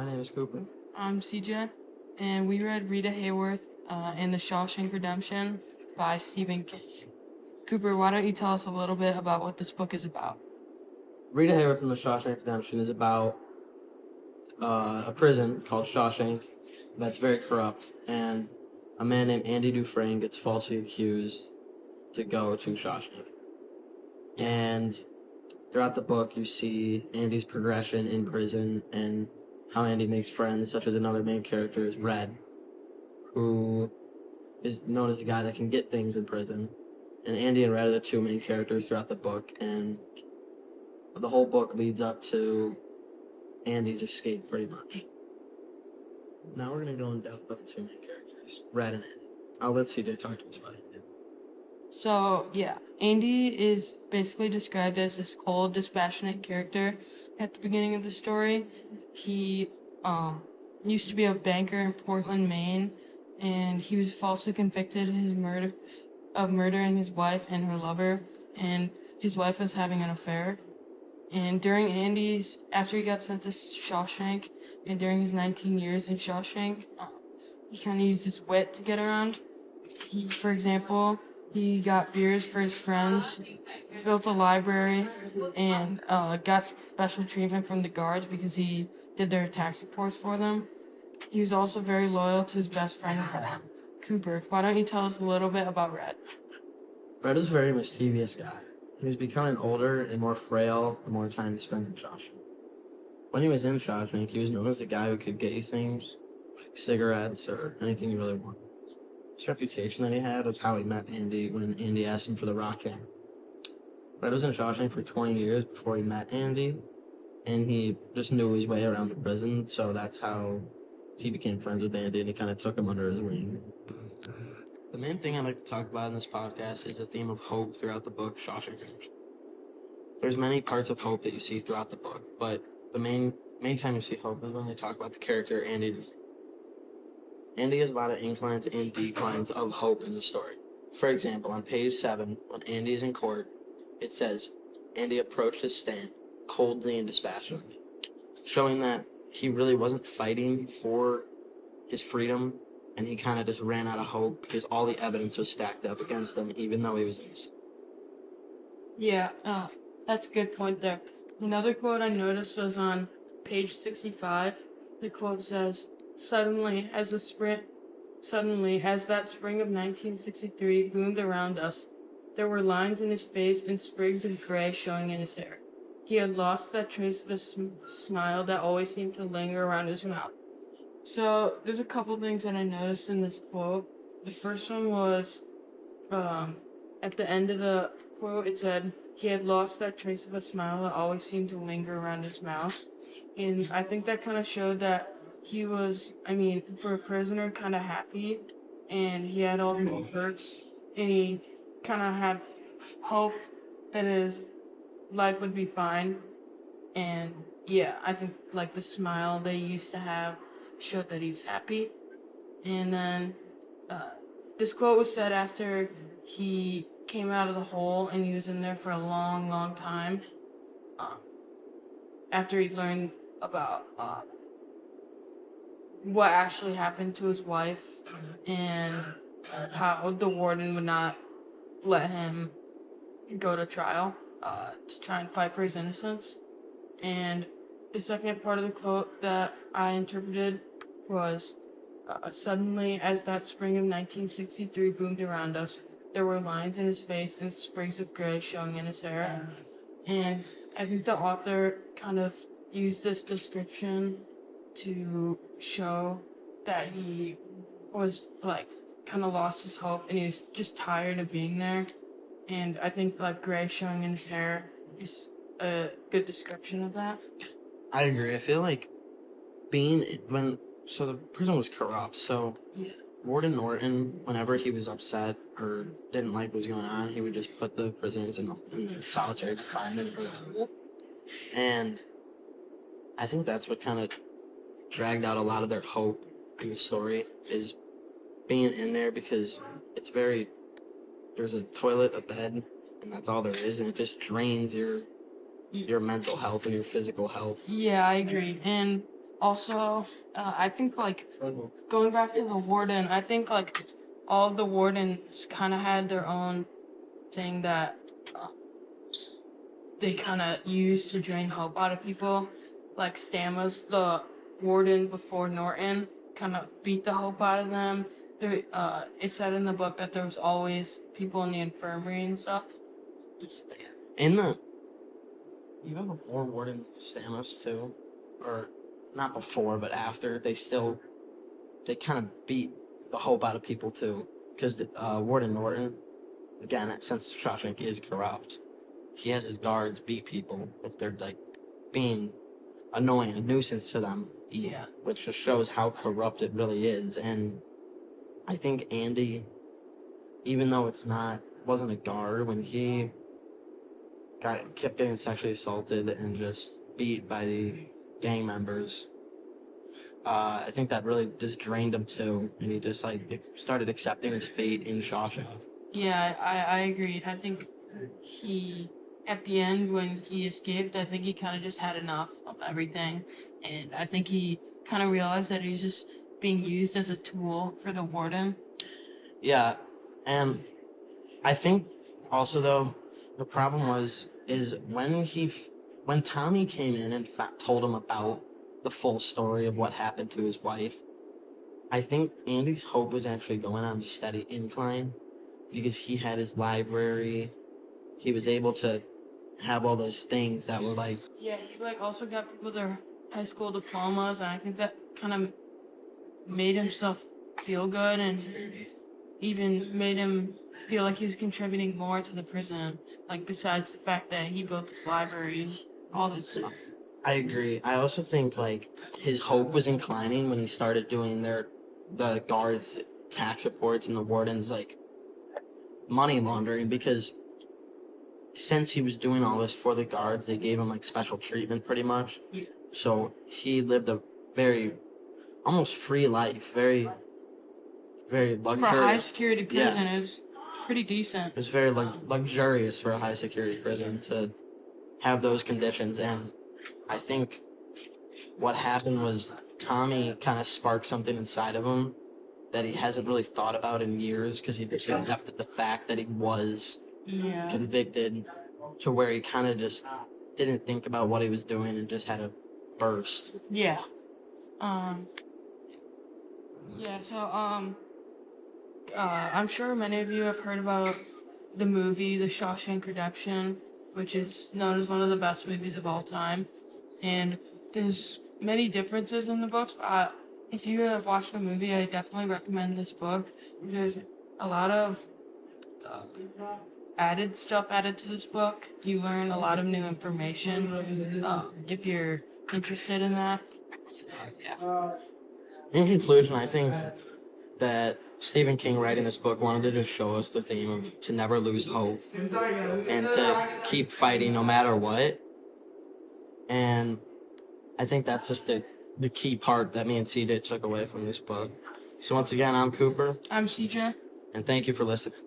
My name is Cooper. I'm CJ, and we read Rita Hayworth in The Shawshank Redemption by Stephen King. Cooper, why don't you tell us a little bit about what this book is about? Rita Hayworth from The Shawshank Redemption is about a prison called Shawshank that's very corrupt, and a man named Andy Dufresne gets falsely accused to go to Shawshank. And throughout the book, you see Andy's progression in prison and how Andy makes friends, such as another main character is Red, who is known as the guy that can get things in prison. And Andy and Red are the two main characters throughout the book, and the whole book leads up to Andy's escape, pretty much. Now we're going to go in depth about the two main characters, Red and Andy. I'll let CJ talk to us about it. So, Andy is basically described as this cold, dispassionate character at the beginning of the story. He used to be a banker in Portland, Maine, and he was falsely convicted of murdering his wife and her lover, and his wife was having an affair. And after he got sent to Shawshank, and during his 19 years in Shawshank, he kind of used his wit to get around. For example, he got beers for his friends, built a library, and got special treatment from the guards because he did their tax reports for them. He was also very loyal to his best friend, Cooper. Why don't you tell us a little bit about Red? Red is a very mischievous guy. He was becoming older and more frail the more time he spent in Shawshank. When he was in Shawshank, he was known as the guy who could get you things, like cigarettes or anything you really wanted. This reputation that he had was how he met Andy when Andy asked him for the rock hammer. Red was in Shawshank for 20 years before he met Andy, and he just knew his way around the prison, so that's how he became friends with Andy, and he kind of took him under his wing. The main thing I'd like to talk about in this podcast is the theme of hope throughout the book, Shawshank Redemption. There's many parts of hope that you see throughout the book, but the main time you see hope is when they talk about the character Andy. Andy has a lot of inclines and declines of hope in the story. For example, on page 7, when Andy is in court, it says, Andy approached his stand coldly and dispassionately, showing that he really wasn't fighting for his freedom, and he kind of just ran out of hope because all the evidence was stacked up against him, even though he was innocent. Yeah, that's a good point there. Another quote I noticed was on page 65. The quote says, Suddenly, as that spring of 1963 boomed around us, there were lines in his face and sprigs of gray showing in his hair. He had lost that trace of a smile that always seemed to linger around his mouth. So, there's a couple things that I noticed in this quote. The first one was, at the end of the quote, it said, he had lost that trace of a smile that always seemed to linger around his mouth. And I think that kind of showed that he was, for a prisoner, kind of happy, and he had all the perks, and he kind of had hope that his life would be fine. And I think like the smile they used to have showed that he was happy. And then this quote was said after he came out of the hole and he was in there for a long, long time. After he learned about what actually happened to his wife and how the warden would not let him go to trial to try and fight for his innocence. And the second part of the quote that I interpreted was, suddenly, as that spring of 1963 boomed around us, there were lines in his face and sprigs of gray showing in his hair. And I think the author kind of used this description to show that he was kind of lost his hope and he was just tired of being there. And I think gray showing in his hair is a good description of that. I agree. I feel like so the prison was corrupt, so Warden Norton, whenever he was upset or didn't like what was going on, he would just put the prisoners in the solitary confinement. And I think that's what kind of dragged out a lot of their hope in the story, is being in there, because there's a toilet, a bed, and that's all there is, and it just drains your mental health and your physical health. Yeah, I agree. And Also, I think like going back to the warden, I think like all of the wardens kind of had their own thing that they kind of used to drain hope out of people. Like Stamma's the warden before Norton kind of beat the hope out of them. There, it said in the book that there was always people in the infirmary and stuff. In the even before Warden Stamus too, or not before but after, they kind of beat the hope out of people too, because Warden Norton, again, since Shawshank is corrupt, he has his guards beat people if they're like being annoying, a nuisance to them. Yeah. Which just shows how corrupt it really is. And I think Andy, even though wasn't a guard, when he kept getting sexually assaulted and just beat by the gang members, I think that really just drained him too, and he just started accepting his fate in Shawshank. Yeah, I agree. I think he, at the end when he escaped, I think he kind of just had enough of everything, and I think he kind of realized that he's just being used as a tool for the warden. Yeah, and I think also though the problem is when Tommy came in and told him about the full story of what happened to his wife, I think Andy's hope was actually going on a steady incline because he had his library. He was able to have all those things that were like... Yeah, he like also got people their high school diplomas, and I think that kind of made himself feel good and even made him feel like he was contributing more to the prison, like besides the fact that he built this library and all that stuff. I agree. I also think like his hope was inclining when he started doing the guards' tax reports and the warden's like money laundering, because since he was doing all this for the guards, they gave him like special treatment pretty much. Yeah. So he lived a very almost free life, very luxurious. For a high security prison, Yeah. it was pretty decent. It was very luxurious for a high security prison to have those conditions, and I think what happened was Tommy kind of sparked something inside of him that he hasn't really thought about in years, because he just accepted the fact that he was convicted, to where he kind of just didn't think about what he was doing and just had a burst. Yeah. I'm sure many of you have heard about the movie The Shawshank Redemption, which is known as one of the best movies of all time. And there's many differences in the books. If you have watched the movie, I definitely recommend this book. There's a lot of added stuff added to this book. You learn a lot of new information if you're interested in that. So, yeah. In conclusion, I think that Stephen King writing this book wanted to just show us the theme of to never lose hope and to keep fighting no matter what. And I think that's just the key part that me and CJ took away from this book. So once again, I'm Cooper. I'm CJ. And thank you for listening.